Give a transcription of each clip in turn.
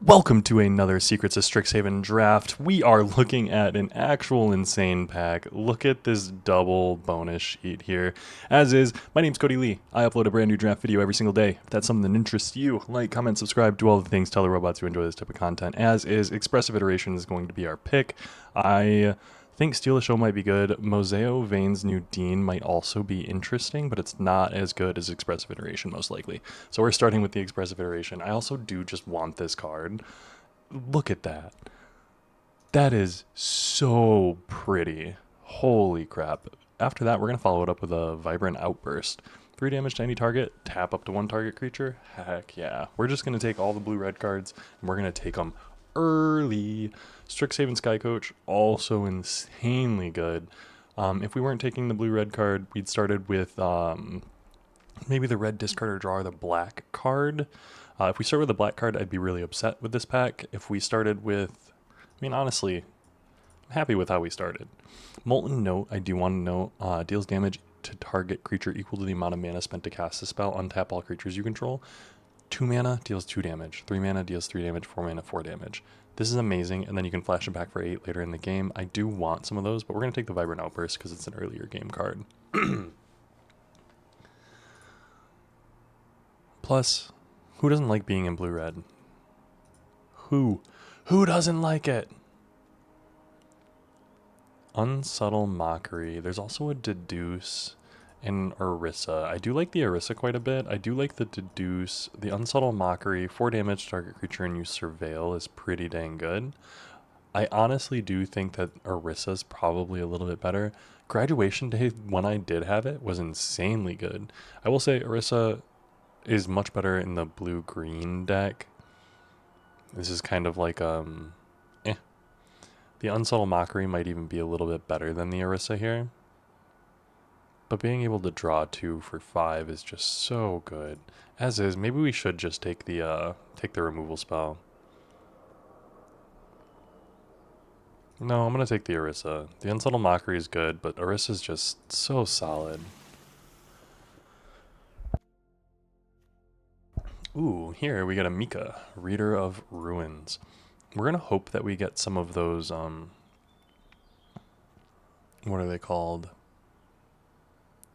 Welcome to another Secrets of Strixhaven draft. We are looking at an actual insane pack. Look at this double bonus sheet here. As is, my name's Cody Lee. I upload a brand new draft video every single day. If that's something that interests you, like, comment, subscribe, do all the things, tell the robots you enjoy this type of content. As is, Expressive Iteration is going to be our pick. I think Steal the Show might be good. Moseo Vane's new Dean might also be interesting, but it's not as good as Expressive Iteration, most likely. So we're starting with the Expressive Iteration. I also do just want this card. Look at that. That is so pretty. Holy crap. After that, we're going to follow it up with a Vibrant Outburst. 3 damage to any target, tap up to 1 target creature. Heck yeah. We're just going to take all the blue-red cards, and we're going to take them early. Strixhaven Sky Coach, also insanely good. If we weren't taking the blue-red card, we'd started with maybe the red discard or draw the black card. If we start with the black card, I'd be really upset with this pack. If we started with, honestly, I'm happy with how we started. Molten Note, I do want to note, deals damage to target creature equal to the amount of mana spent to cast the spell. Untap all creatures you control. 2 mana deals 2 damage. 3 mana deals 3 damage. 4 mana 4 damage. This is amazing, and then you can flash it back for 8 later in the game. I do want some of those, but we're going to take the Vibrant Outburst because it's an earlier game card. Plus, who doesn't like being in blue-red? Who? Who doesn't like it? Unsubtle Mockery. There's also a Deduce and Orisa. I do like the Orisa quite a bit. I do like the Deduce. The Unsubtle Mockery, 4 damage to target creature and you Surveil is pretty dang good. I honestly do think that Orisa's probably a little bit better. Graduation Day, when I did have it, was insanely good. I will say Orisa is much better in the blue-green deck. This is kind of like, The Unsubtle Mockery might even be a little bit better than the Orisa here. But being able to draw 2 for 5 is just so good. As is, maybe we should just take the removal spell. No, I'm going to take the Orisa. The Unsubtle Mockery is good, but Orisa's just so solid. Ooh, here we got a Mika, Reader of Ruins. We're going to hope that we get some of those, what are they called?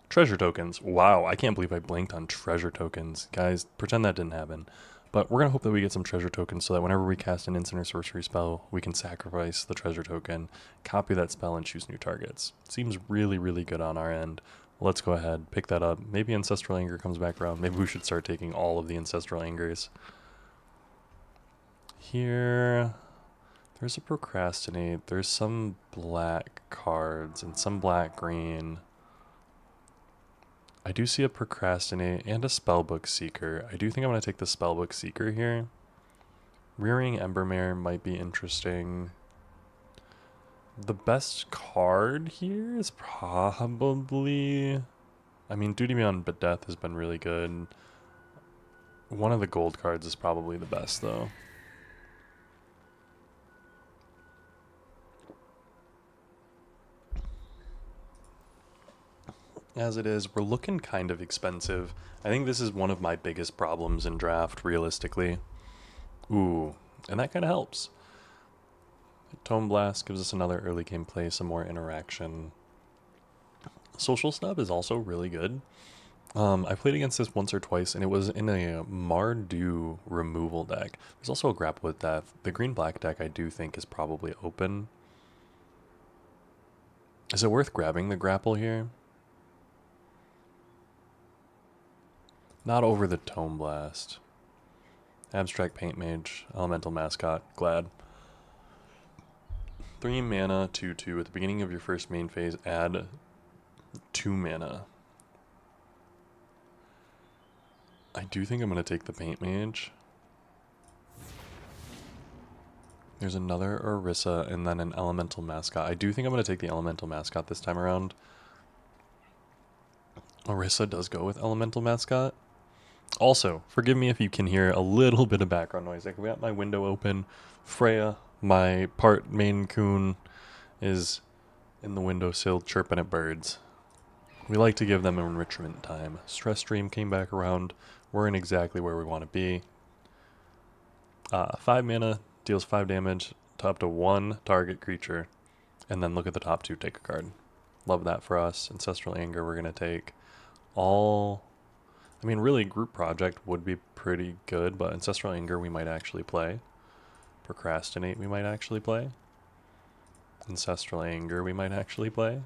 Treasure tokens. Wow, I can't believe I blanked on treasure tokens. Guys, pretend that didn't happen. But we're going to hope that we get some treasure tokens so that whenever we cast an instant or sorcery spell, we can sacrifice the treasure token, copy that spell, and choose new targets. Seems really, really good on our end. Let's go ahead, pick that up. Maybe Ancestral Anger comes back around. Maybe we should start taking all of the Ancestral Angers. Here, there's a Procrastinate. There's some black cards and some black-green. I do see a Procrastinate and a Spellbook Seeker. I do think I'm going to take the Spellbook Seeker here. Rearing Embermare might be interesting. The best card here is probably... Duty Beyond Death has been really good. One of the gold cards is probably the best, though. As it is, we're looking kind of expensive. I think this is one of my biggest problems in draft, realistically. Ooh, and that kind of helps. Tome Blast gives us another early game play, some more interaction. Social Snub is also really good. I played against this once or twice, and it was in a Mardu removal deck. There's also a Grapple with Death. The green-black deck I do think is probably open. Is it worth grabbing the Grapple here? Not over the Tome Blast. Abstract Paint Mage, Elemental Mascot, glad. 3 mana, 2/2. At the beginning of your first main phase, add 2 mana. I do think I'm going to take the Paint Mage. There's another Orisa and then an Elemental Mascot. I do think I'm going to take the Elemental Mascot this time around. Orisa does go with Elemental Mascot. Also, forgive me if you can hear a little bit of background noise. Like, we got my window open. Freya, my part Maine Coon, is in the windowsill chirping at birds. We like to give them enrichment time. Stress Stream came back around. We're in exactly where we want to be. 5 mana, deals 5 damage to up to 1 target creature, and then look at the top 2, take a card. Love that for us. Ancestral Anger, we're going to take all... I mean, really, Group Project would be pretty good, but Ancestral Anger we might actually play. Procrastinate we might actually play. Ancestral Anger we might actually play.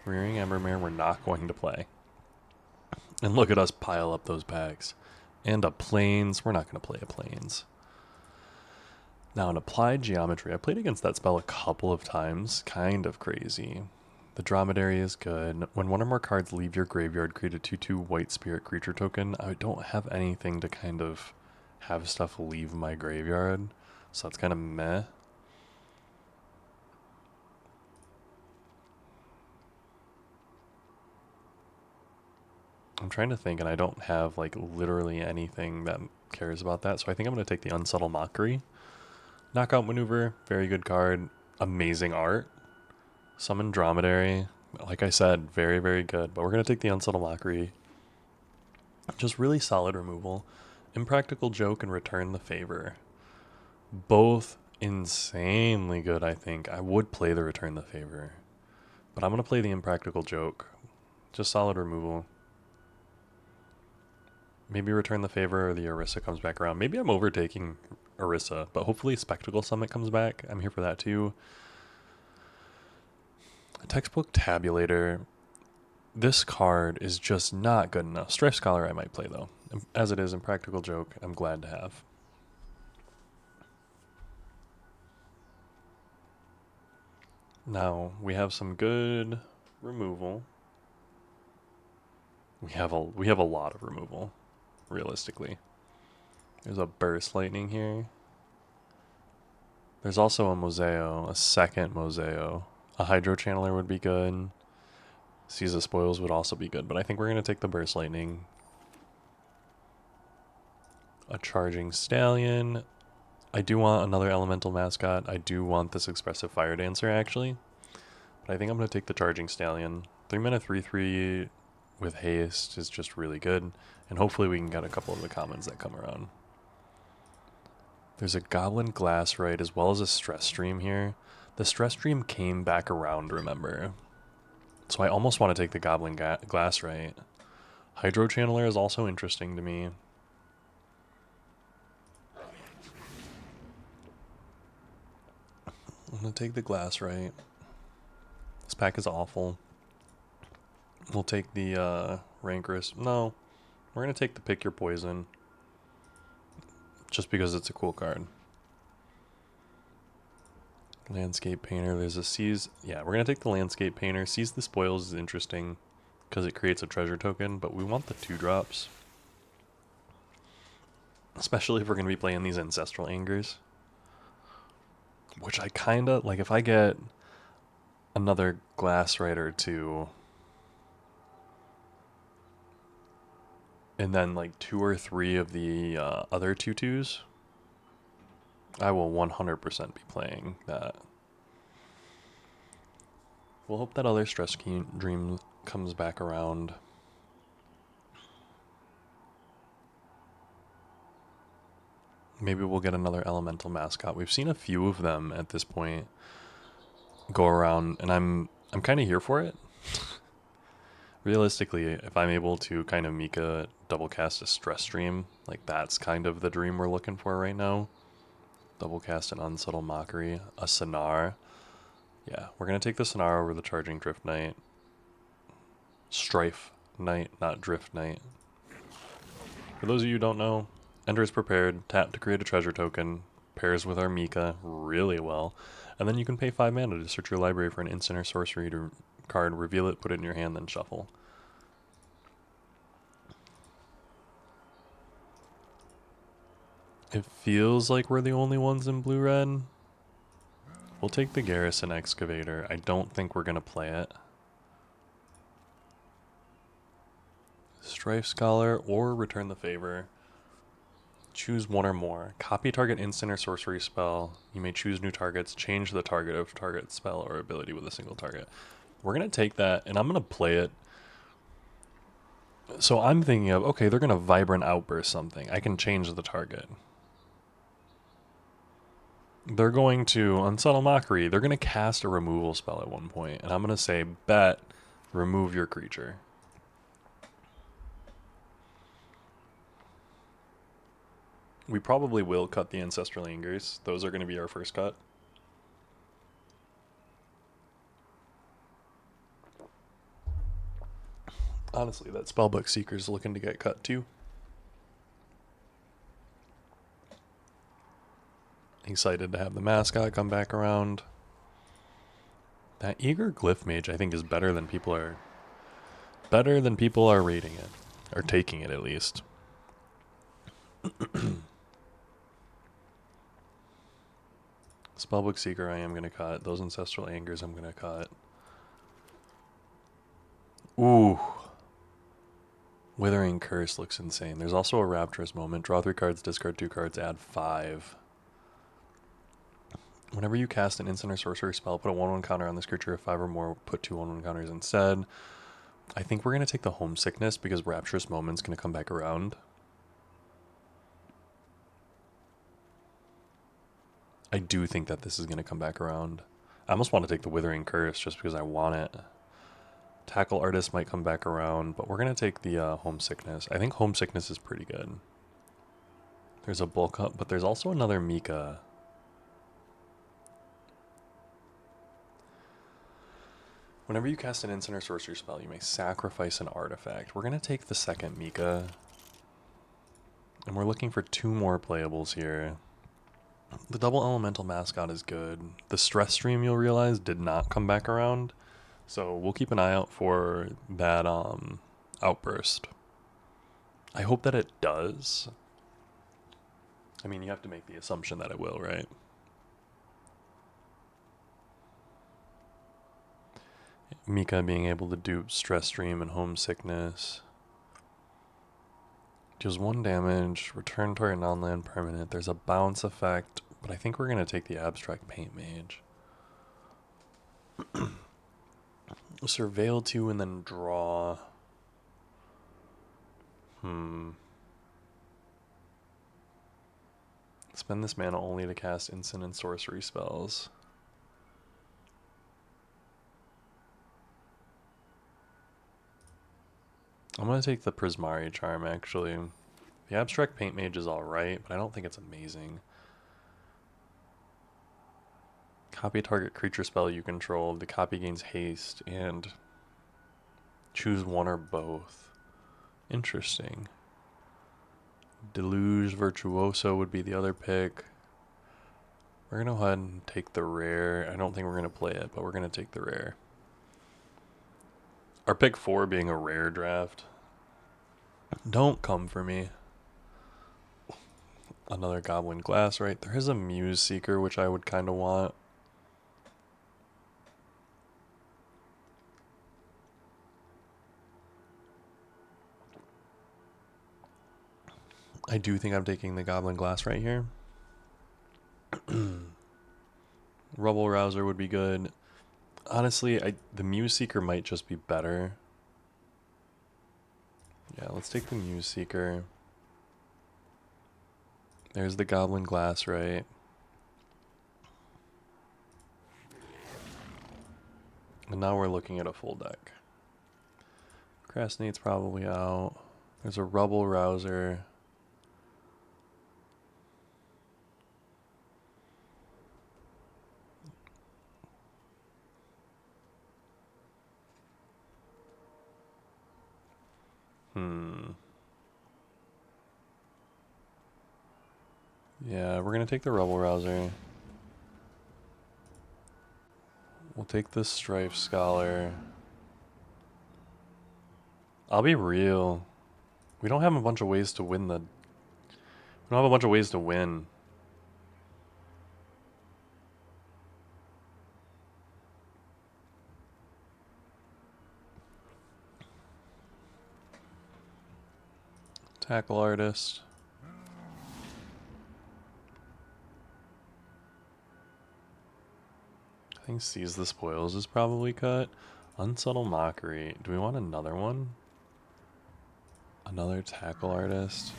Rearing Embermare we're not going to play. And look at us pile up those packs. And a Plains, we're not going to play a Plains. Now an Applied Geometry, I played against that spell a couple of times, kind of crazy. The Dromedary is good. When one or more cards leave your graveyard, create a 2/2 white spirit creature token. I don't have anything to kind of have stuff leave my graveyard, so that's kind of meh. I'm trying to think, and I don't have like literally anything that cares about that, so I think I'm going to take the Unsubtle Mockery. Knockout Maneuver, very good card. Amazing art. Summon Dromedary. Like I said, very, very good. But we're going to take the Unsubtle Mockery. Just really solid removal. Impractical Joke and Return the Favor. Both insanely good, I think. I would play the Return the Favor. But I'm going to play the Impractical Joke. Just solid removal. Maybe Return the Favor or the Orisa comes back around. Maybe I'm overtaking Orisa, but hopefully Spectacle Summit comes back. I'm here for that too. A Textbook Tabulator. This card is just not good enough. Strife Scholar I might play though. As it is, Impractical Joke, I'm glad to have. Now, we have some good removal. We have a lot of removal, realistically. There's a Burst Lightning here. There's also a Moseo, a second Moseo. A Hydro Channeler would be good. Seize the Spoils would also be good, but I think we're going to take the Burst Lightning. A Charging Stallion. I do want another Elemental Mascot. I do want this Expressive Fire Dancer, actually. But I think I'm going to take the Charging Stallion. 3 mana 3/3 with haste is just really good. And hopefully we can get a couple of the commons that come around. There's a Goblin Glassrite as well as a Stress Stream here. The Stress Stream came back around, remember. So I almost want to take the Goblin Glassrite. Hydro Channeler is also interesting to me. I'm going to take the Glassrite. This pack is awful. We'll take the Rancorous. No, we're going to take the Pick Your Poison. Just because it's a cool card. Landscape Painter, there's a Seize. Yeah, we're going to take the Landscape Painter. Seize the Spoils is interesting because it creates a treasure token, but we want the 2-drops. Especially if we're going to be playing these Ancestral Angers. Which I kind of, like if I get another Glassrite or 2, and then like 2 or 3 of the other 2/2s, I will 100% be playing that. We'll hope that other Stress Dream comes back around. Maybe we'll get another Elemental Mascot. We've seen a few of them at this point go around, and I'm kind of here for it. Realistically, if I'm able to kind of Mika double cast a Stress Stream, like that's kind of the dream we're looking for right now. Double cast an Unsubtle Mockery, a Sonar. Yeah, we're going to take the Sonar over the Charging Drift Knight. Strife Knight, not Drift Knight. For those of you who don't know, Ender is prepared, tap to create a treasure token, pairs with our Mika really well, and then you can pay 5 mana to search your library for an instant or sorcery card, reveal it, put it in your hand, then shuffle. It feels like we're the only ones in blue-red. We'll take the Garrison Excavator. I don't think we're going to play it. Strife Scholar or Return the Favor. Choose one or more. Copy target instant or sorcery spell. You may choose new targets. Change the target of target spell or ability with a single target. We're going to take that, and I'm going to play it. So I'm thinking of, okay, they're going to Vibrant Outburst something. I can change the target. They're going to Unsubtle Mockery. They're going to cast a removal spell at one point, and I'm going to say, bet, remove your creature. We probably will cut the Ancestral Angers. Those are going to be our first cut. Honestly, that Spellbook Seeker's looking to get cut too. Excited to have the mascot come back around. That Eager Glyph Mage, I think, is better than people are rating it, or taking it at least. Spellbook Seeker, I am going to cut. Those Ancestral Angers, I'm going to cut. Ooh. Withering Curse looks insane. There's also a Rapturous Moment. Draw 3 cards, discard 2 cards, add 5. Whenever you cast an instant or sorcery spell, put a 1/1 counter on this creature. If 5 or more, put 2 1/1 counters instead. I think we're going to take the Homesickness because Rapturous Moment's going to come back around. I do think that this is going to come back around. I almost want to take the Withering Curse just because I want it. Tackle Artist might come back around, but we're going to take the Homesickness. I think Homesickness is pretty good. There's a Bulk Up, but there's also another Mika. Whenever you cast an instant or sorcery spell, you may sacrifice an artifact. We're going to take the second Mika. And we're looking for 2 more playables here. The double elemental mascot is good. The stress stream, you'll realize, did not come back around. So we'll keep an eye out for that outburst. I hope that it does. I mean, you have to make the assumption that it will, right? Mika being able to dupe Stress Stream and Homesickness. Deals 1 damage, return target non-land permanent. There's a bounce effect, but I think we're going to take the Abstract Paint Mage. Surveil 2 and then draw. Spend this mana only to cast instant and sorcery spells. I'm going to take the Prismari Charm, actually. The Abstract Paint Mage is alright, but I don't think it's amazing. Copy a target creature spell you control. The copy gains haste, and choose one or both. Interesting. Deluge Virtuoso would be the other pick. We're going to go ahead and take the rare. I don't think we're going to play it, but we're going to take the rare. Our pick 4 being a rare draft. Don't come for me. Another Goblin Glass, right? There is a Muse Seeker, which I would kind of want. I do think I'm taking the Goblin Glass right here. Rubble Rouser would be good. Honestly, the Muse Seeker might just be better. Yeah, let's take the Muse Seeker. There's the Goblin Glass, right? And now we're looking at a full deck. Procrastinate's probably out. There's a Rubble Rouser. Yeah, we're going to take the Rubble Rouser. We'll take the Strife Scholar. I'll be real. We don't have a bunch of ways to win the... We don't have a bunch of ways to win. Tackle Artist. I think Seize the Spoils is probably cut. Unsubtle Mockery. Do we want another one? Another Tackle Artist.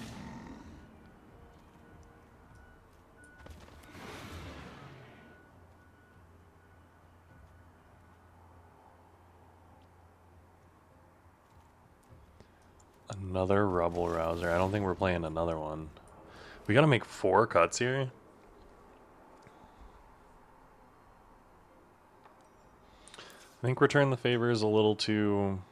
Another Rubble Rouser. I don't think we're playing another one. We gotta make 4 cuts here. I think Return the Favor is a little too...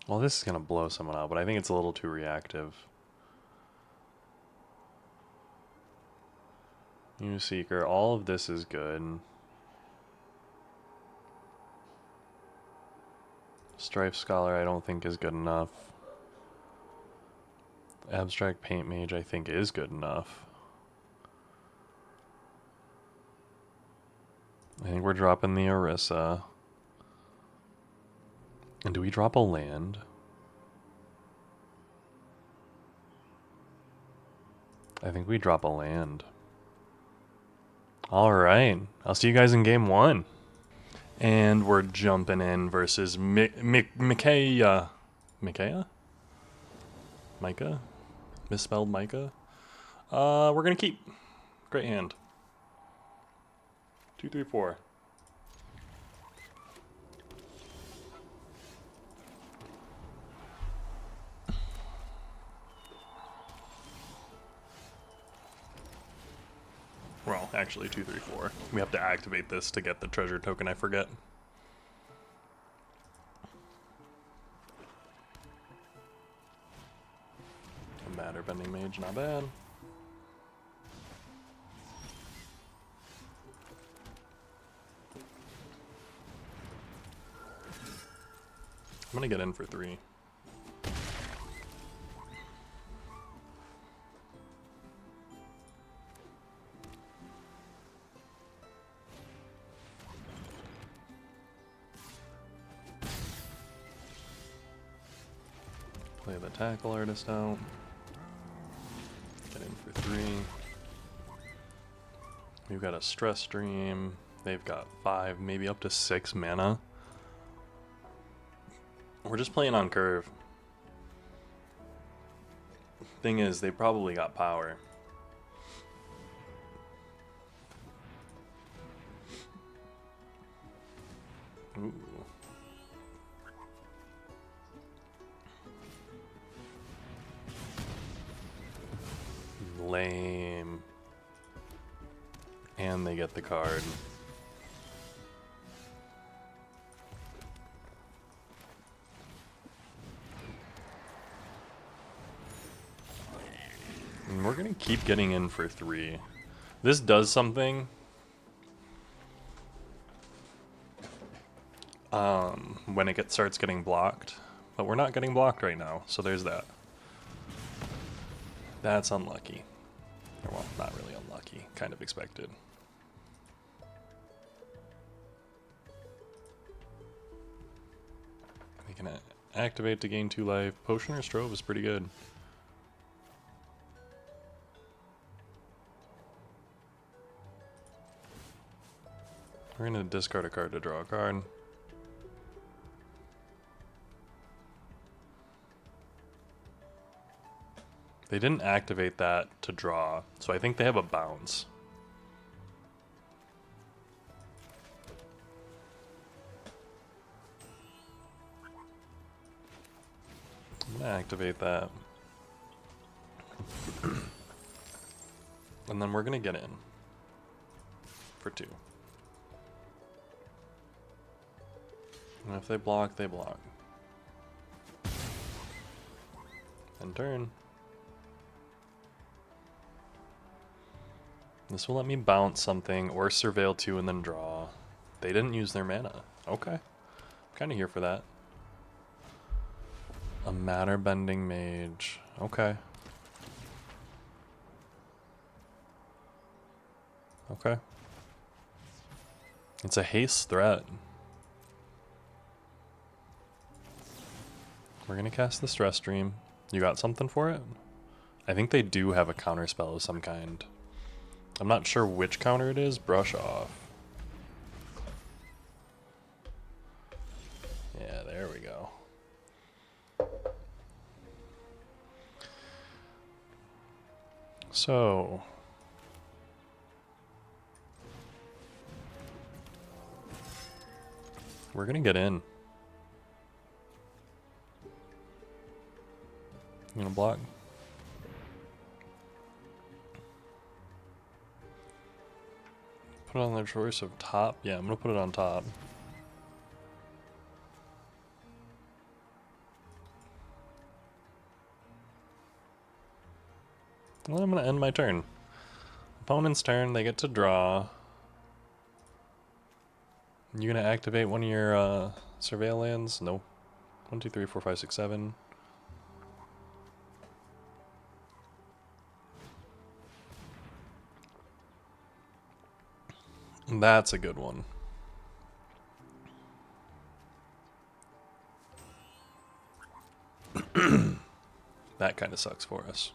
Well, this is gonna blow someone out, but I think it's a little too reactive. New Seeker, all of this is good. Strife Scholar I don't think is good enough. Abstract Paint Mage I think is good enough. I think we're dropping the Orisa. And do we drop a land? I think we drop a land. Alright, I'll see you guys in game 1. And we're jumping in versus Micaiah. Micaiah? Micah? Misspelled Micah? We're gonna keep. Great hand. 2, 3, 4. Well, actually 2, 3, 4. We have to activate this to get the treasure token, I forget. A Matter Bending Mage, not bad. I'm gonna get in for 3. Play the Tackle Artist out. Get in for 3. We've got a Stress Stream. They've got 5, maybe up to 6 mana. We're just playing on curve. Thing is, they probably got power. Ooh. Lame. And they get the card. And we're gonna keep getting in for 3. This does something. When it starts getting blocked. But we're not getting blocked right now, so there's that. That's unlucky. Or, well, not really unlucky. Kind of expected. We can activate to gain 2 life. Potion or Strove is pretty good. We're going to discard a card to draw a card. They didn't activate that to draw, so I think they have a bounce. I'm going to activate that. And then we're going to get in for 2. And if they block, they block. End turn. This will let me bounce something or surveil 2 and then draw. They didn't use their mana. Okay. Kind of here for that. A Matter Bending Mage. Okay. Okay. It's a haste threat. We're gonna cast the Stress Stream. You got something for it? I think they do have a counter spell of some kind. I'm not sure which counter it is. Brush Off. Yeah, there we go. So We're gonna get in. You gonna block? Put it on their choice of top? Yeah, I'm gonna put it on top. Well, I'm gonna end my turn. Opponent's turn, they get to draw. You gonna activate one of your surveil lands? No. 1, 2, 3, 4, 5, 6, 7. That's a good one. That kind of sucks for us.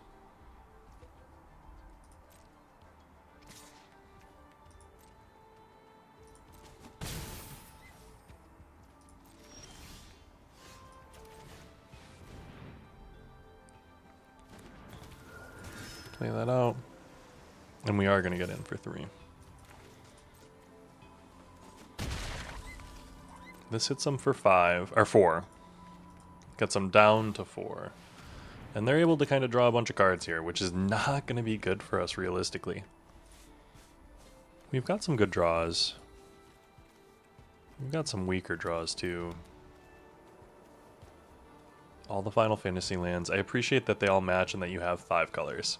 Play that out. And we are going to get in for 3. This hits them for 5, or 4. Gets them down to 4. And they're able to kind of draw a bunch of cards here, which is not going to be good for us realistically. We've got some good draws. We've got some weaker draws too. All the Final Fantasy lands. I appreciate that they all match and that you have 5 colors.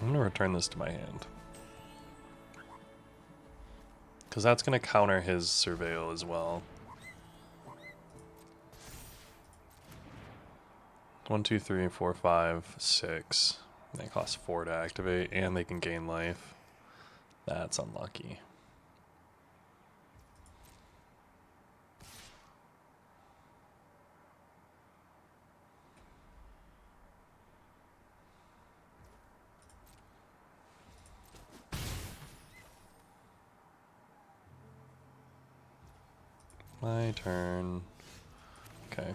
I'm going to return this to my hand. Because that's going to counter his surveil as well. 1, 2, 3, 4, 5, 6. They cost 4 to activate, and they can gain life. That's unlucky. My turn. Okay.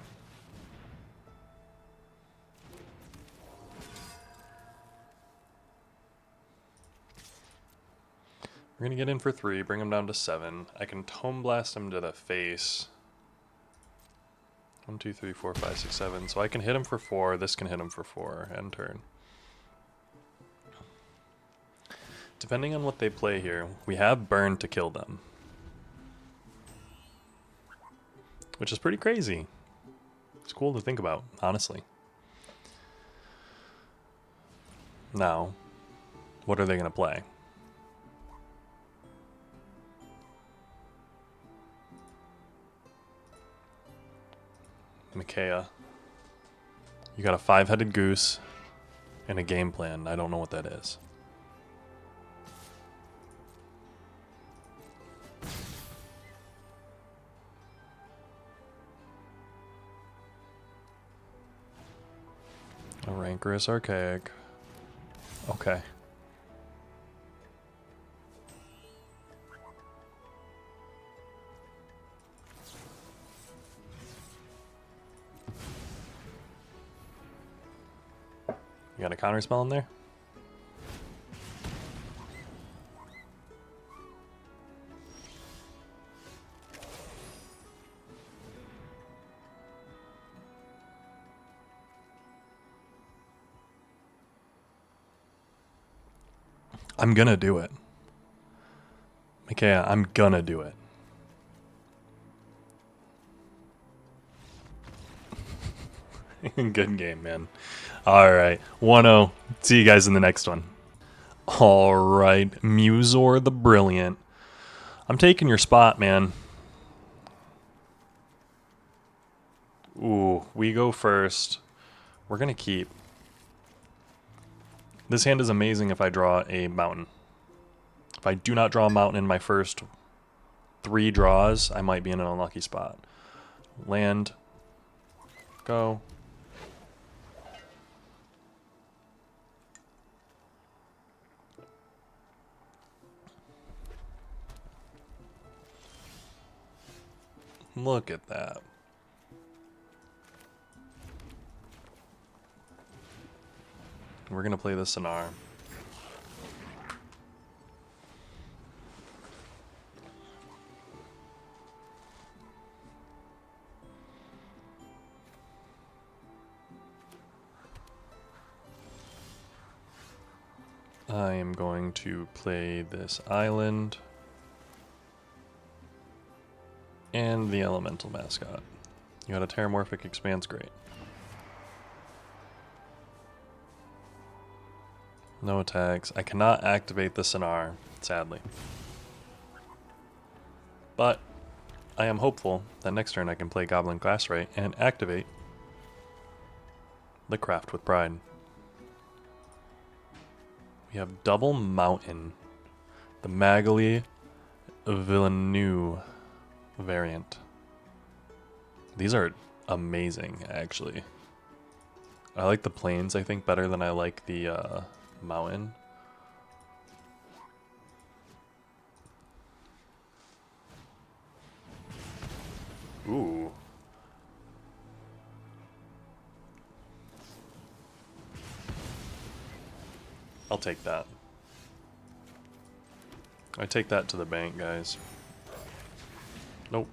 We're gonna get in for 3, bring him down to 7. I can Tome Blast him to the face. 1, 2, 3, 4, 5, 6, 7. So I can hit him for 4, this can hit him for 4, end turn. Depending on what they play here, we have Burn to kill them. Which is pretty crazy. It's cool to think about, honestly. Now, what are they going to play? mtga. You got a 5-headed goose and a game plan. I don't know what that is. A rancorous archaic. Okay. You got a counter spell in there? I'm gonna do it. mtga, I'm gonna do it. Good game, man. Alright, 1-0. See you guys in the next one. Alright, Musor the Brilliant. I'm taking your spot, man. Ooh, we go first. We're gonna keep. This hand is amazing if I draw a mountain. If I do not draw a mountain in my first 3 draws, I might be in an unlucky spot. Land. Go. Look at that. We're gonna play the Sonar. I am going to play this island and the elemental mascot. You got a Terramorphic Expanse, great. No attacks. I cannot activate the Sonar, sadly. But I am hopeful that next turn I can play Goblin Glassray and activate the Craft with Pride. We have double Mountain, the Magali Villeneuve variant. These are amazing, actually. I like the plains, I think, better than I like the mountain. Ooh. I'll take that. I take that to the bank, guys. Nope.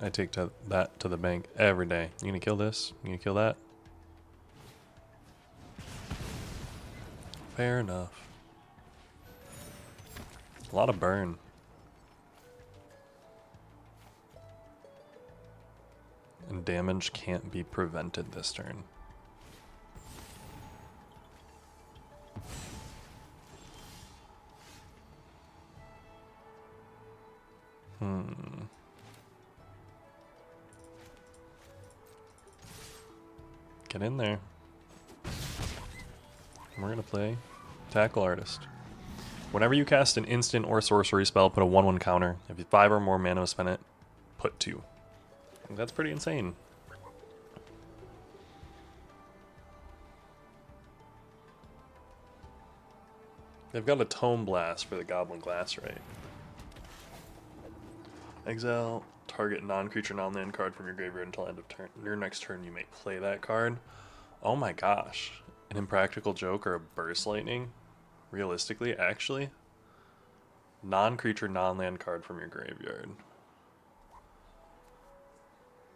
I take that to the bank every day. You gonna kill this? You gonna kill that? Fair enough. A lot of burn. And damage can't be prevented this turn. Get in there. We're gonna play Tackle Artist. Whenever you cast an instant or sorcery spell, put a 1/1 counter. If you have 5 or more mana to spend it, put 2. That's pretty insane. They've got a Tome Blast for the Goblin Glassray. Exile target non-creature non-land card from your graveyard until end of turn. Your next turn you may play that card. Oh my gosh. An Impractical Joke or a Burst Lightning? Realistically, actually? Non-creature non-land card from your graveyard.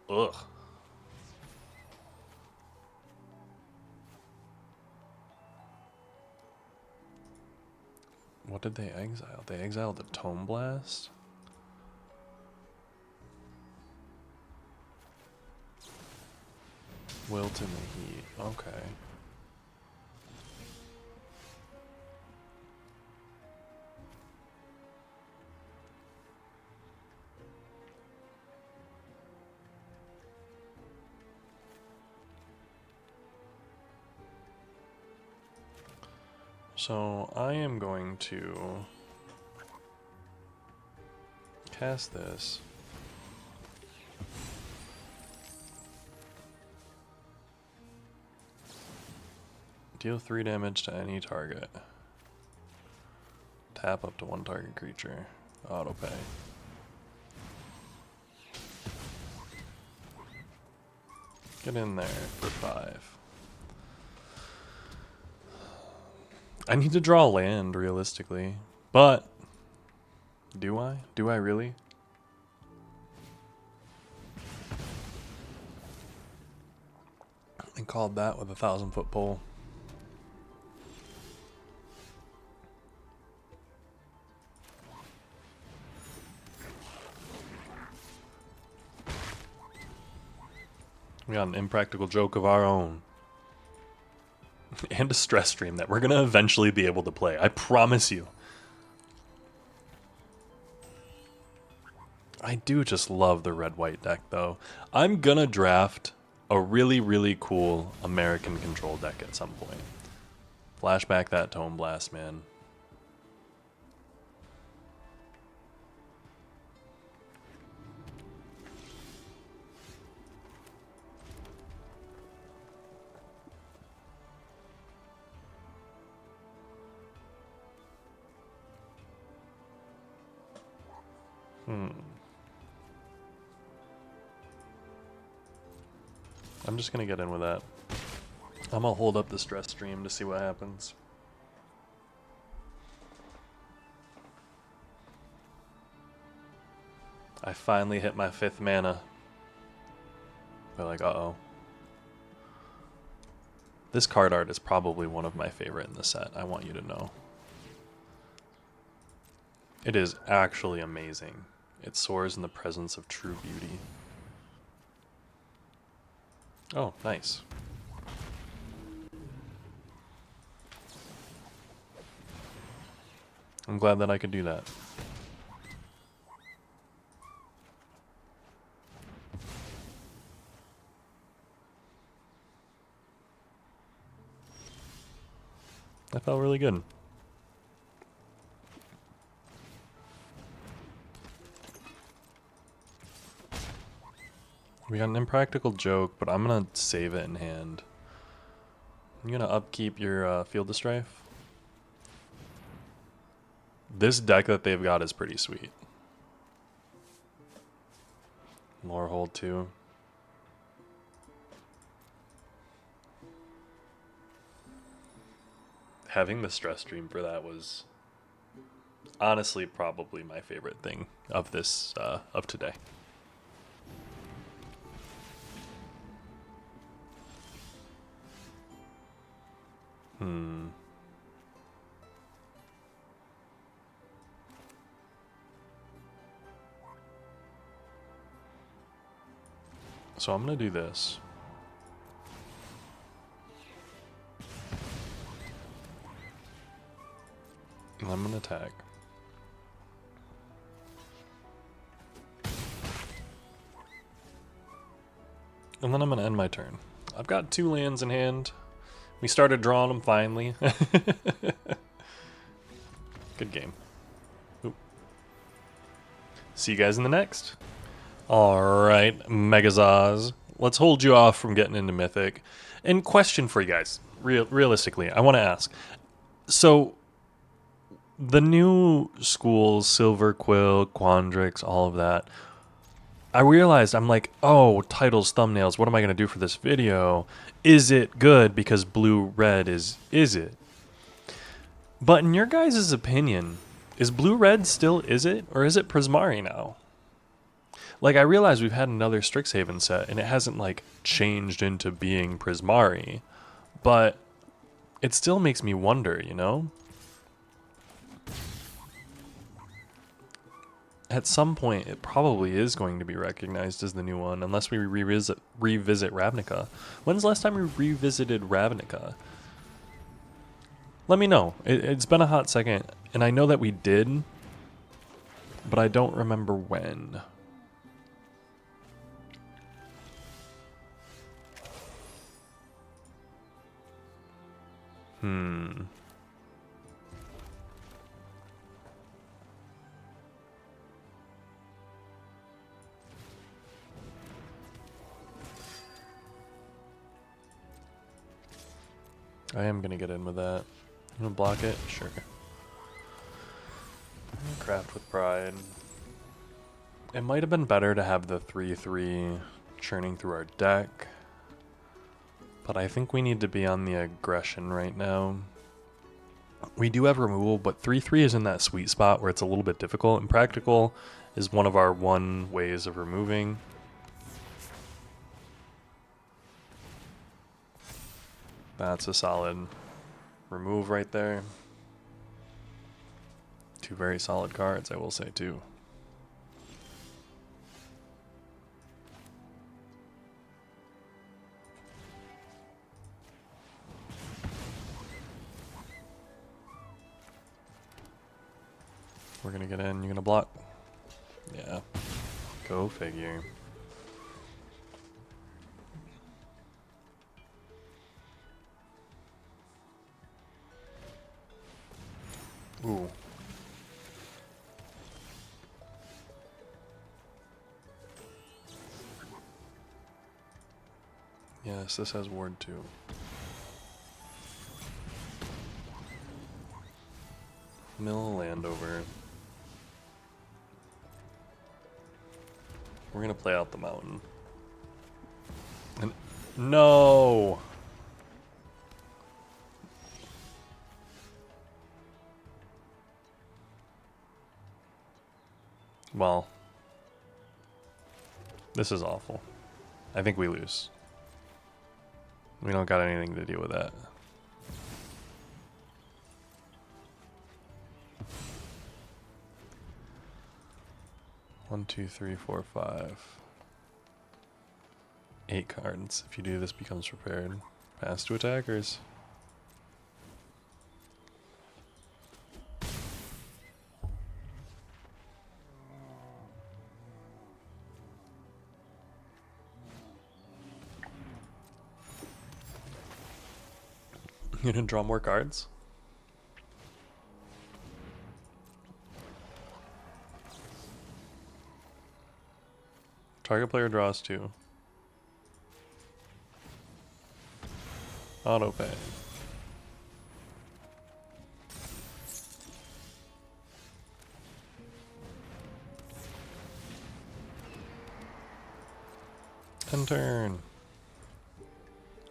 Ugh. What did they exile? They exiled the Tome Blast? Wilt in the Heat. Okay. So I am going to cast this. Deal 3 damage to any target. Tap up to 1 target creature. Auto pay. Get in there for 5. I need to draw land, realistically. But, do I? Do I really? I called that with a 1,000-foot pole. We got an Impractical Joke of our own. And a Stress Stream that we're going to eventually be able to play. I promise you. I do just love the red-white deck, though. I'm going to draft a really, really cool American Control deck at some point. Flashback that Tome Blast, man. I'm just gonna get in with that. I'm gonna hold up the stress stream to see what happens. I finally hit my 5th mana. They're like, uh-oh. This card art is probably one of my favorite in the set, I want you to know. It is actually amazing. It soars in the presence of true beauty. Oh, nice. I'm glad that I could do that. That felt really good. We got an impractical joke, but I'm gonna save it in hand. I'm gonna upkeep your Field of Strife. This deck that they've got is pretty sweet. Lorehold too. Having the stress stream for that was honestly probably my favorite thing of this of today. So I'm gonna do this. And I'm gonna attack. And then I'm gonna end my turn. I've got 2 lands in hand. We started drawing them finally. Good game. Oop. See you guys in the next. Alright, Megazaz. Let's hold you off from getting into Mythic. And question for you guys, realistically, I want to ask. So, the new schools, Silver Quill, Quandrix, all of that, I realized, I'm like, oh, titles, thumbnails, what am I going to do for this video? Is it good because blue-red is it? But in your guys' opinion, is blue-red still is it? Or is it Prismari now? Like, I realize we've had another Strixhaven set, and it hasn't, like, changed into being Prismari. But it still makes me wonder, you know? At some point, it probably is going to be recognized as the new one, unless we revisit Ravnica. When's the last time we revisited Ravnica? Let me know. It's been a hot second, and I know that we did, but I don't remember when. I am gonna get in with that. I'm gonna block it? Sure. Craft with Pride. It might have been better to have the 3/3 churning through our deck, but I think we need to be on the aggression right now. We do have removal, but 3/3 is in that sweet spot where it's a little bit difficult. Impractical is one of our ways of removing. That's a solid remove right there. 2 very solid cards, I will say, too. We're gonna get in, you're gonna block? Yeah. Go figure. Ooh. Yes, this has ward too. Mill land over. We're gonna play out the mountain. And no! Well, this is awful. I think we lose. We don't got anything to deal with that. One, two, three, four, five. 8 cards. If you do, this becomes prepared. Pass to attackers. You didn't draw more cards? Target player draws 2. Auto pay. End turn.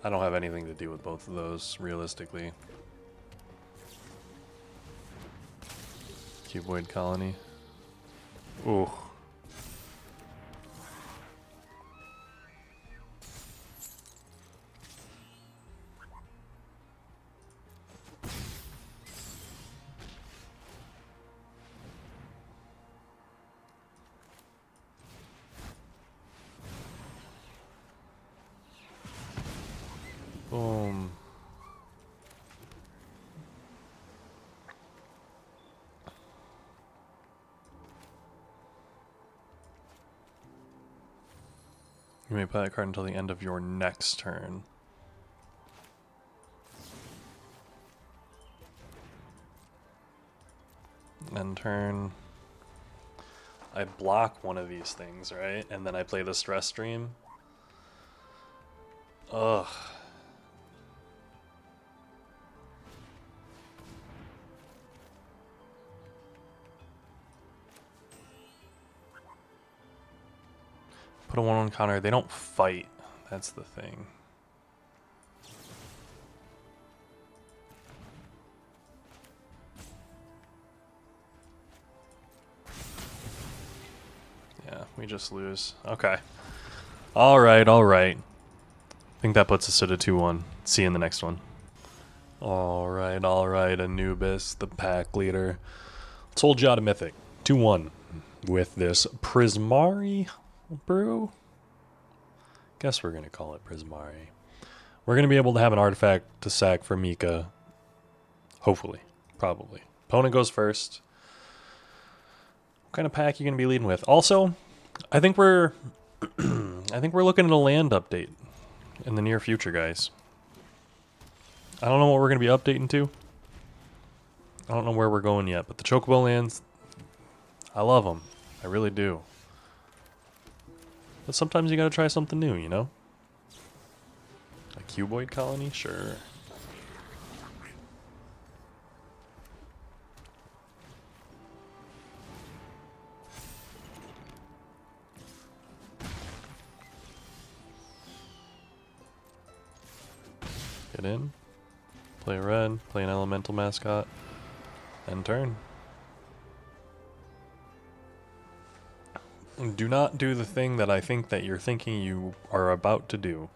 I don't have anything to do with both of those, realistically. Cuboid colony. Ooh. Boom. You may play that card until the end of your next turn. End turn. I block one of these things, right? And then I play the stress stream. Ugh. Put a 1/1 counter. They don't fight. That's the thing. Yeah, we just lose. Okay. Alright, alright. I think that puts us at a 2-1. See you in the next one. Alright, Anubis, the pack leader. Let's hold you out of Mythic. 2-1 with this Prismari brew. Guess we're going to call it Prismari. We're going to be able to have an artifact to sack for Mika. Hopefully. Probably. Opponent goes first. What kind of pack are you going to be leading with? Also, I think we're looking at a land update in the near future, guys. I don't know what we're going to be updating to. I don't know where we're going yet, but the Chocobo lands, I love them. I really do. But sometimes you gotta try something new, you know? A cuboid colony? Sure. Get in. Play red. Play an elemental mascot. End turn. Do not do the thing that I think that you're thinking you are about to do.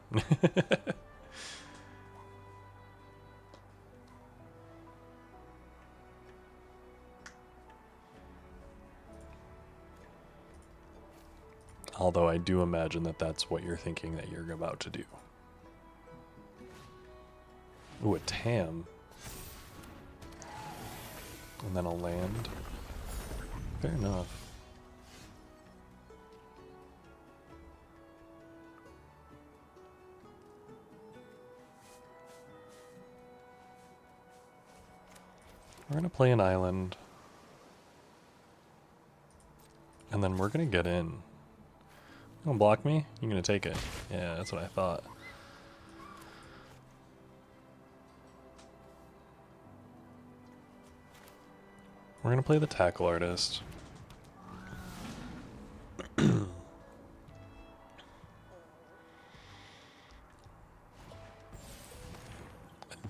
Although I do imagine that that's what you're thinking that you're about to do. Ooh, a Tam. And then a land. Fair enough. We're going to play an island. And then we're going to get in. You going to block me? You're going to take it. Yeah, that's what I thought. We're going to play the tackle artist.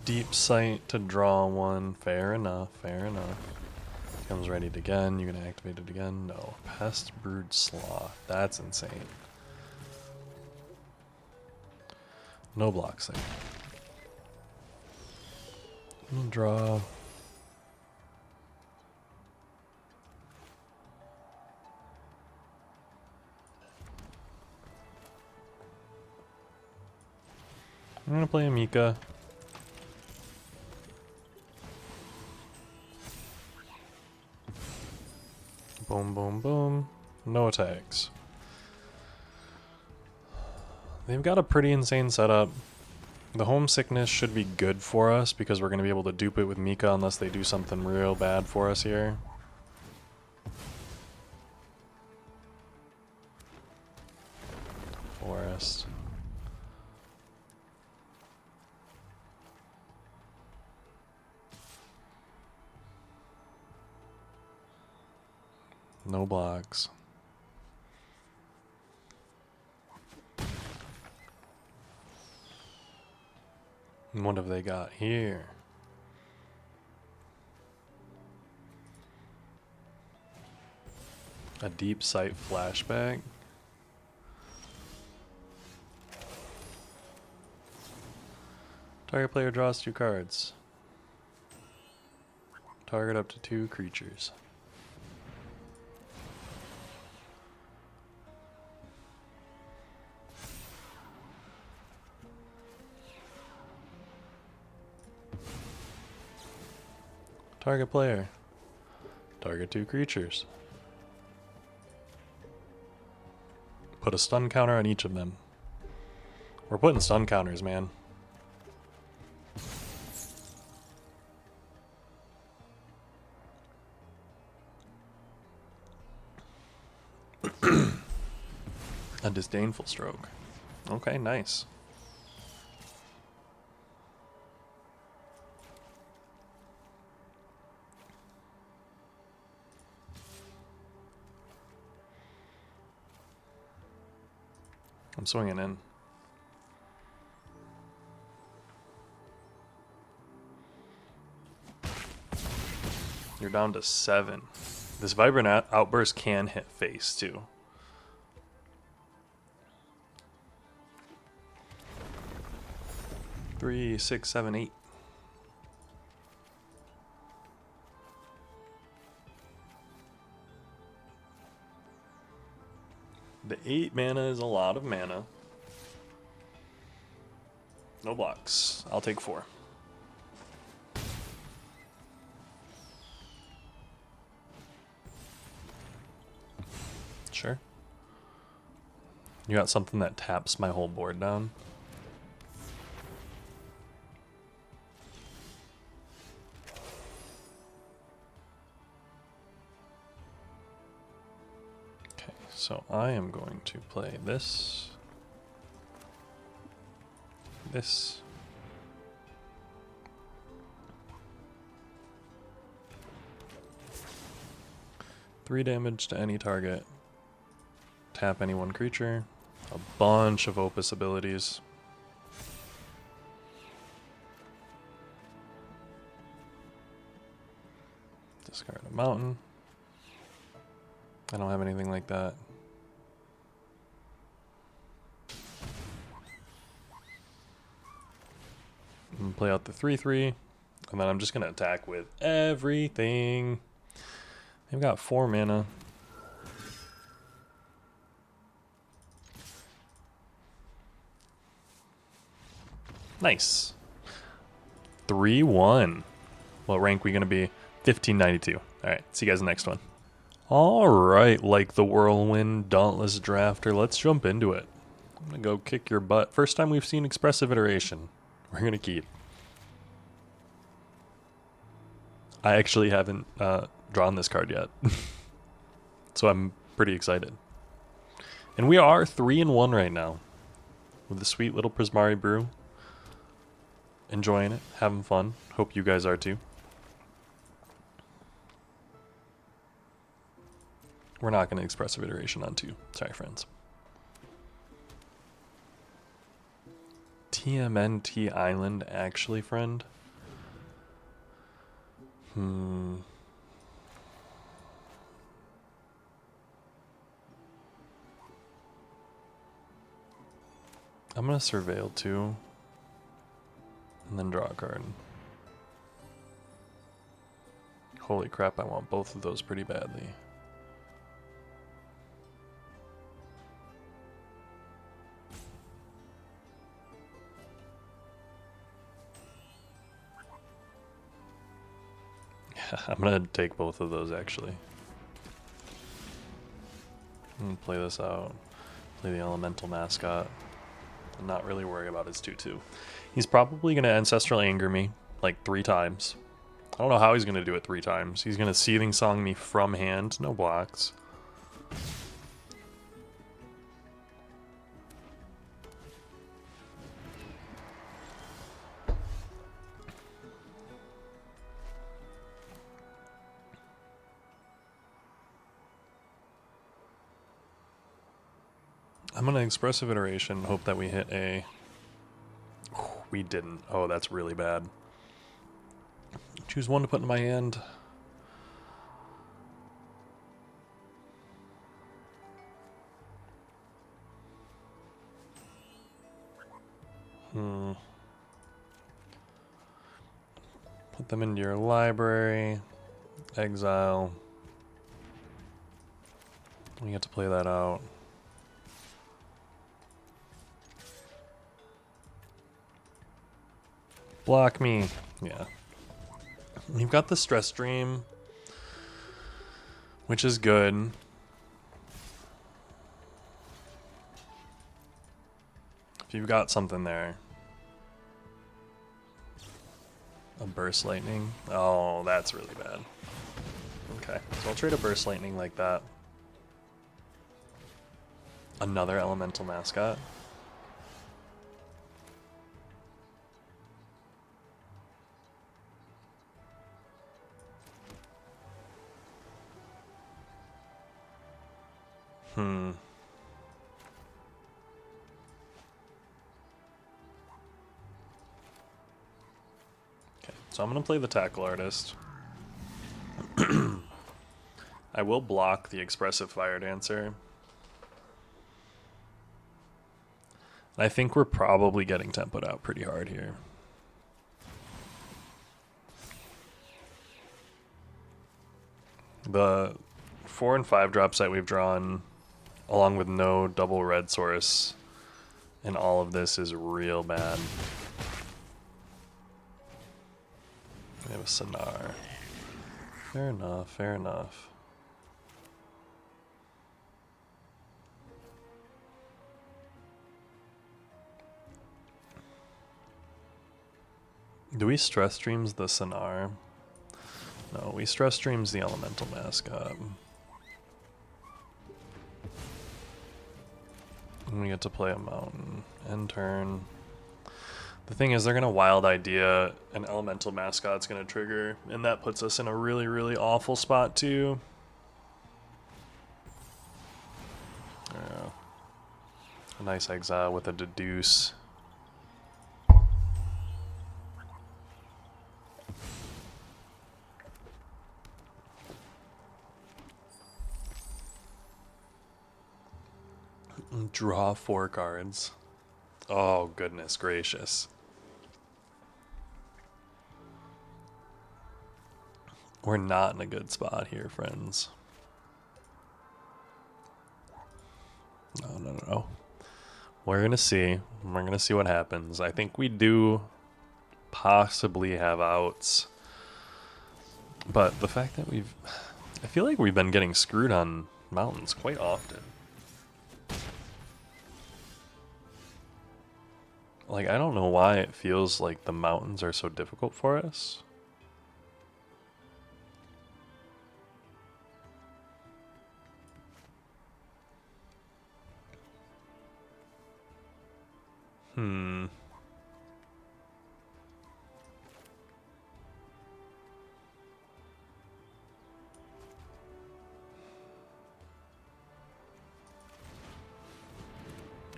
Deep Sight to draw one. Fair enough, fair enough. Comes ready again. You gonna activate it again? No. Pest Brood Sloth. That's insane. No blocks there. Draw. I'm gonna play Amika. Boom, boom, boom. No attacks. They've got a pretty insane setup. The homesickness should be good for us because we're going to be able to dupe it with Mika unless they do something real bad for us here. Forest. No blocks. And what have they got here? A Deep Sight flashback. Target player draws 2 cards. Target up to 2 creatures. Target player. Target 2 creatures. Put a stun counter on each of them. We're putting stun counters, man. A disdainful stroke. Okay, nice. I'm swinging in. You're down to 7. This Vibrant Outburst can hit face, too. Three, 6, 7, 8. The 8 mana is a lot of mana. No blocks. I'll take 4. Sure. You got something that taps my whole board down? Okay, so I am going to play this. This. Three damage to any target. Tap any one creature. A bunch of Opus abilities. Discard a mountain. I don't have anything like that. And play out the 3/3, and then I'm just gonna attack with everything. They've got 4 mana. Nice. 3-1. What rank we gonna be? 1592. All right. See you guys in the next one. All right, like the Whirlwind Dauntless Drafter, let's jump into it. I'm gonna go kick your butt. First time we've seen Expressive Iteration. We're gonna keep. I actually haven't drawn this card yet, so I'm pretty excited. And we are 3-1 right now with the sweet little Prismari brew. Enjoying it, having fun. Hope you guys are too. We're not going to Expressive Iteration on 2. Sorry, friends. TMNT Island, actually, friend? I'm gonna surveil too, and then draw a card. Holy crap, I want both of those pretty badly. I'm gonna take both of those actually. I'm gonna play this out. Play the elemental mascot. And not really worry about his 2/2. He's probably gonna ancestral anger me like 3 times. I don't know how he's gonna do it 3 times. He's gonna Seething Song me from hand, no blocks. I'm gonna Expressive Iteration, hope that we hit a... We didn't. Oh, that's really bad. Choose one to put in my hand. Put them into your library. Exile. You get to play that out. Block me. Yeah. You've got the Stress Dream, which is good. If you've got something there. A Burst Lightning. Oh, that's really bad. Okay, so I'll trade a Burst Lightning like that. Another Elemental Mascot. So I'm going to play the Tackle Artist. I will block the Expressive Fire Dancer. I think we're probably getting tempoed out pretty hard here. The 4 and 5 drops that we've drawn, along with no double red source, and all of this is real bad. We have a Sonar. Fair enough, fair enough. Do we Stress Dreams the Sonar? No, we Stress Dreams the Elemental Mascot. And we get to play a Mountain. End turn. The thing is, they're going to Wild Idea, and Elemental Mascot's going to trigger, and that puts us in a really, really awful spot, too. Yeah. A nice exile with a Deduce. Draw 4 cards. Oh, goodness gracious. We're not in a good spot here, friends. No. We're going to see. We're going to see what happens. I think we do possibly have outs. But the fact that I feel like we've been getting screwed on mountains quite often. Like, I don't know why it feels like the mountains are so difficult for us.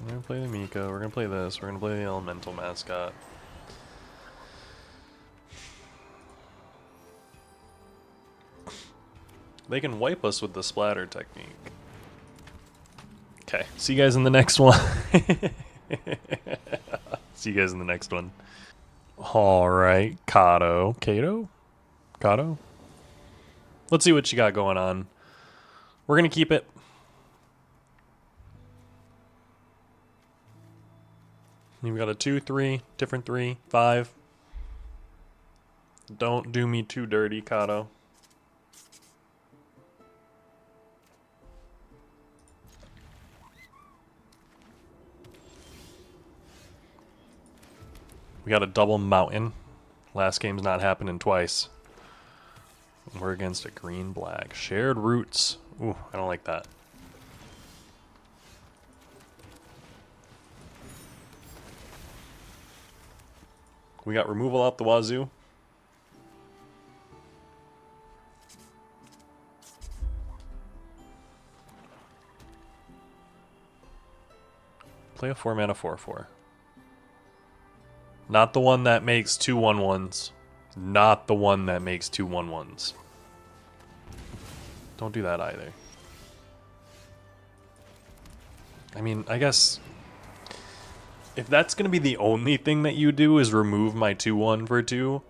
We're gonna play the Miko, we're gonna play this, we're gonna play the Elemental Mascot. They can wipe us with the splatter technique. Okay, see you guys in the next one. See you guys in the next one. Alright, Kato? Let's see what you got going on. We're gonna keep it. You've got a 2, 3, different 3, 5. Don't do me too dirty, Kato. We got a double mountain. Last game's not happening twice. We're against a green-black. Shared roots. Ooh, I don't like that. We got removal out the wazoo. Play a 4-mana 4/4. Not the one that makes 2 1/1s. Not the one that makes 2 1/1s. Don't do that either. I mean, I guess if that's going to be the only thing that you do is remove my 2/1 for 2,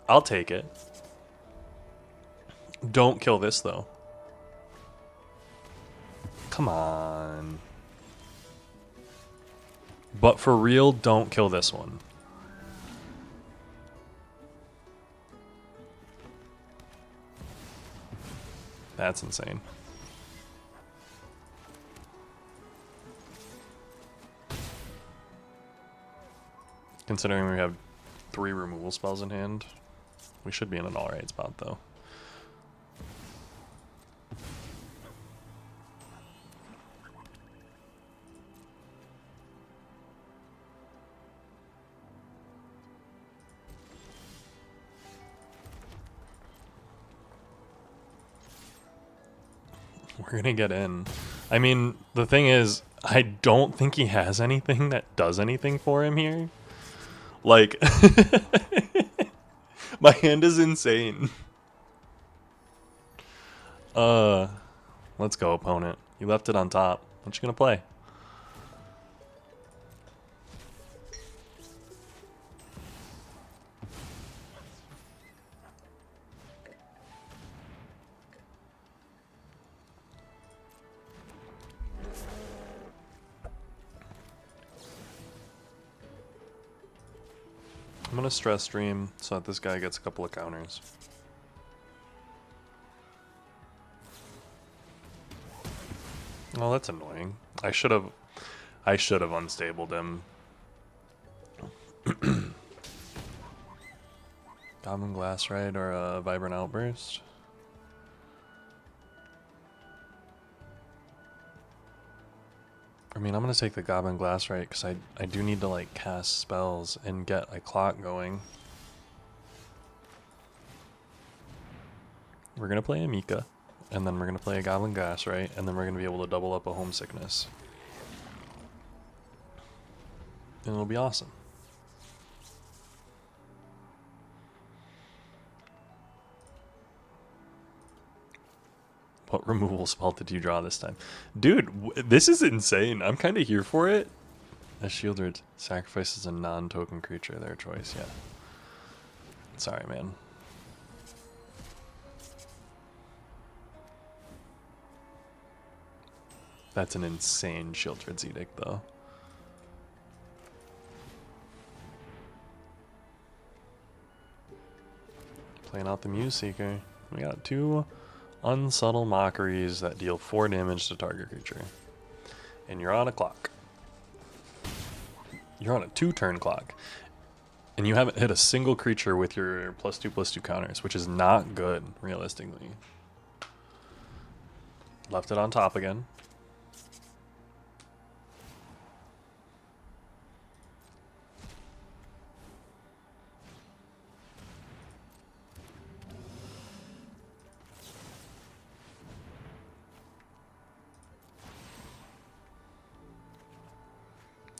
I'll take it. Don't kill this, though. Come on. But for real, don't kill this one. That's insane. Considering we have 3 removal spells in hand, we should be in an alright spot, though. We're gonna get in. I mean, the thing is, I don't think he has anything that does anything for him here. Like, my hand is insane. Let's go, opponent. You left it on top. What you gonna play? I'm gonna stress stream so that this guy gets a couple of counters. Oh, that's annoying. I should have unstabled him. Goblin Glass, right? Or a Vibrant Outburst? I mean, I'm gonna take the Goblin Glass, right? Because I do need to, like, cast spells and get a clock going. We're gonna play a Mika, and then we're gonna play a Goblin Glass, right? And then we're gonna be able to double up a Homesickness. And it'll be awesome. What removal spell did you draw this time? Dude, this is insane. I'm kind of here for it. A Shieldred sacrifices a non-token creature, their choice, yeah. Sorry, man. That's an insane Shieldred's Edict, though. Playing out the Muse Seeker. We got 2 Unsubtle Mockeries that deal 4 damage to target creature. And you're on a clock. You're on a 2-turn clock. And you haven't hit a single creature with your +2/+2 counters, which is not good, realistically. Left it on top again.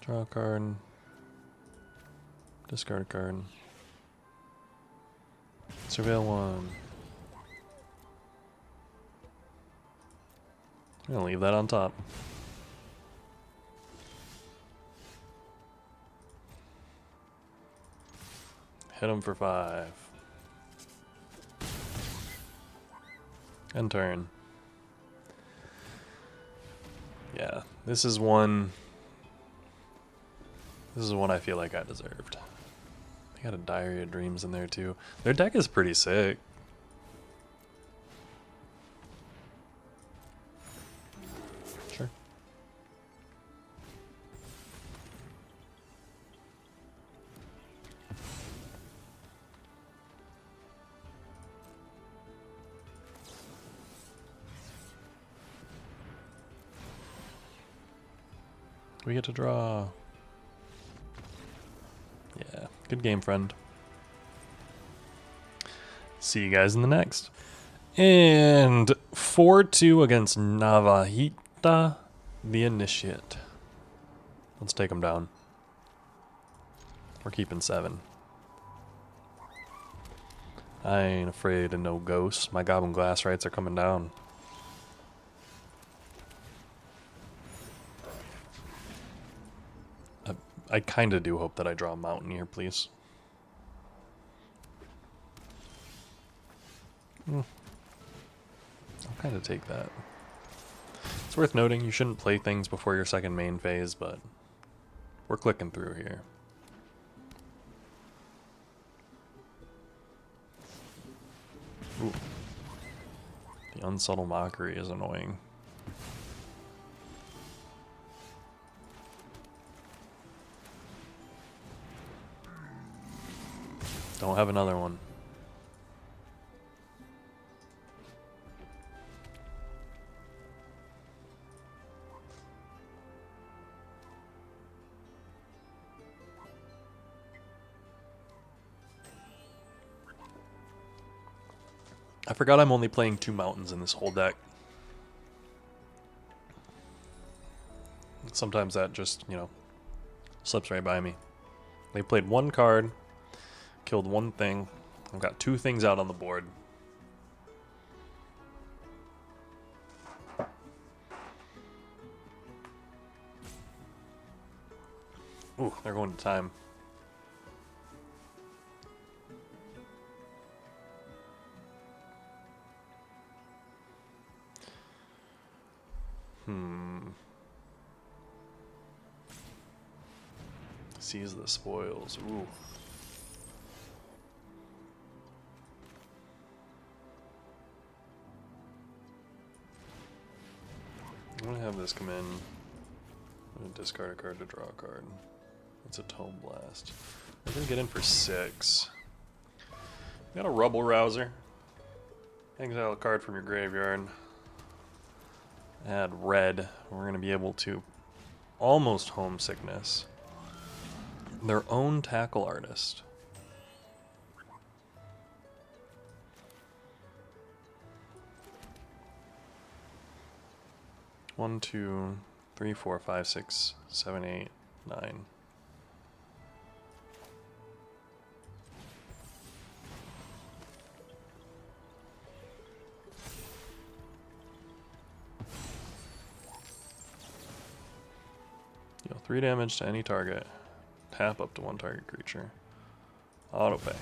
Draw a card. Discard a card. Surveil 1. I'm gonna leave that on top. Hit him for 5. End turn. Yeah, this is one I feel like I deserved. They got a Diary of Dreams in there too. Their deck is pretty sick. Sure. We get to draw. Yeah, good game, friend. See you guys in the next. And 4-2 against Navahita, the Initiate. Let's take him down. We're keeping 7. I ain't afraid of no ghosts. My Goblin Glass Rights are coming down. I kind of do hope that I draw a mountain here, please. I'll kind of take that. It's worth noting you shouldn't play things before your second main phase, but we're clicking through here. Ooh. The Unsubtle Mockery is annoying. Don't have another one. I forgot I'm only playing 2 mountains in this whole deck. Sometimes that just, you know, slips right by me. They played 1 card, killed 1 thing. I've got 2 things out on the board. Ooh, they're going to time. Seize the spoils. Ooh. I'm gonna have this come in. I'm gonna discard a card to draw a card. It's a Tome Blast. We're gonna get in for 6. We got a Rubble Rouser. Exile a card from your graveyard. Add red. We're gonna be able to almost Homesickness. Their own Tackle Artist. One, 2, 3, 4, 5, 6, 7, 8, 9. Deal 3 damage to any target. Tap up to 1 target creature. Autopay.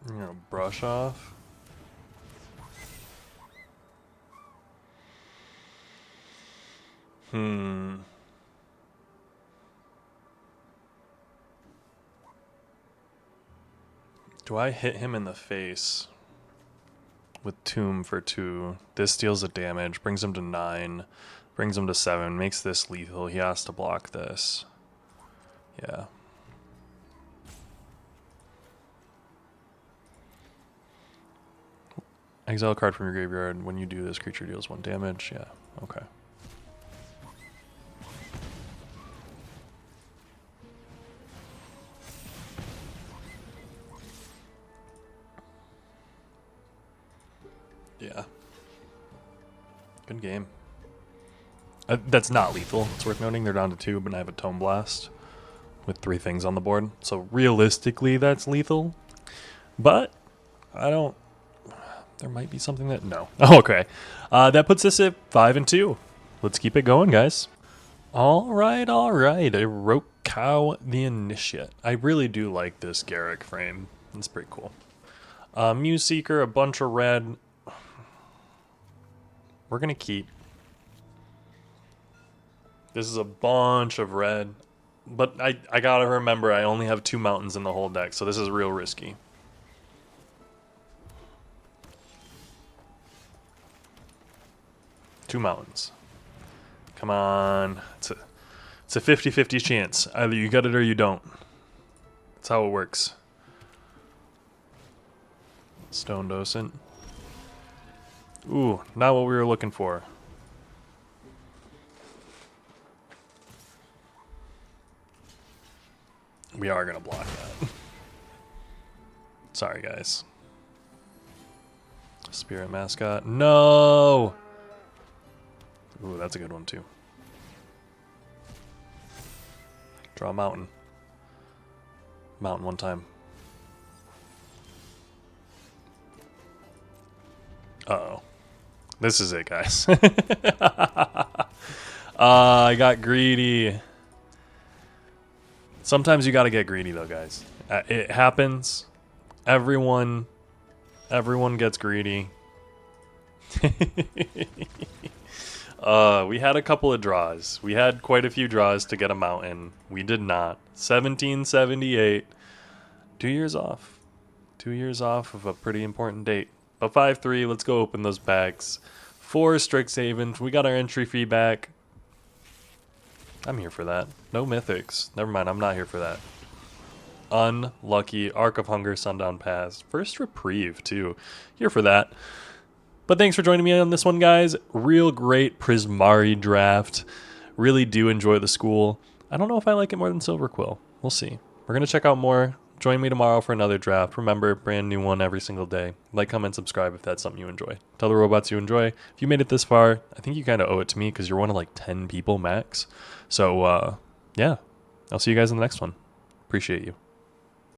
I'm gonna brush off. Do I hit him in the face with Tomb for 2? This deals the damage, brings him to 9, brings him to 7, makes this lethal. He has to block this. Yeah. Exile a card from your graveyard. When you do this, creature deals 1 damage. Yeah, okay. Yeah. Good game. That's not lethal. It's worth noting. They're down to 2, but I have a Tome Blast with 3 things on the board. So realistically, that's lethal. But I don't... There might be something that... No. Okay. That puts us at 5-2. Let's keep it going, guys. All right. A Roke Cow the Initiate. I really do like this Garrick frame. It's pretty cool. Muse Seeker, a bunch of red. We're going to keep. This is a bunch of red. But I got to remember I only have 2 mountains in the whole deck, so this is real risky. Two mountains. Come on. It's a 50-50 chance. Either you get it or you don't. That's how it works. Stone Docent. Ooh, not what we were looking for. We are going to block that. Sorry, guys. Spirit Mascot. No! Ooh, that's a good one, too. Draw a mountain. Mountain one time. Uh-oh. This is it, guys. I got greedy. Sometimes you gotta get greedy, though, guys. It happens. Everyone gets greedy. We had a couple of draws. We had quite a few draws to get a mountain. We did not. 1778. 2 years off. 2 years off of a pretty important date. But 5-3, let's go open those bags. 4 Strixhaven. We got our entry fee back. I'm here for that. No mythics. Never mind, I'm not here for that. Unlucky. Arc of Hunger, Sundown Pass. First Reprieve, too. Here for that. But thanks for joining me on this one, guys. Real great Prismari draft. Really do enjoy the school. I don't know if I like it more than Silver Quill. We'll see. We're going to check out more. Join me tomorrow for another draft. Remember, brand new one every single day. Like, comment, subscribe if that's something you enjoy. Tell the robots you enjoy. If you made it this far, I think you kind of owe it to me because you're one of like 10 people max. So, yeah. I'll see you guys in the next one. Appreciate you.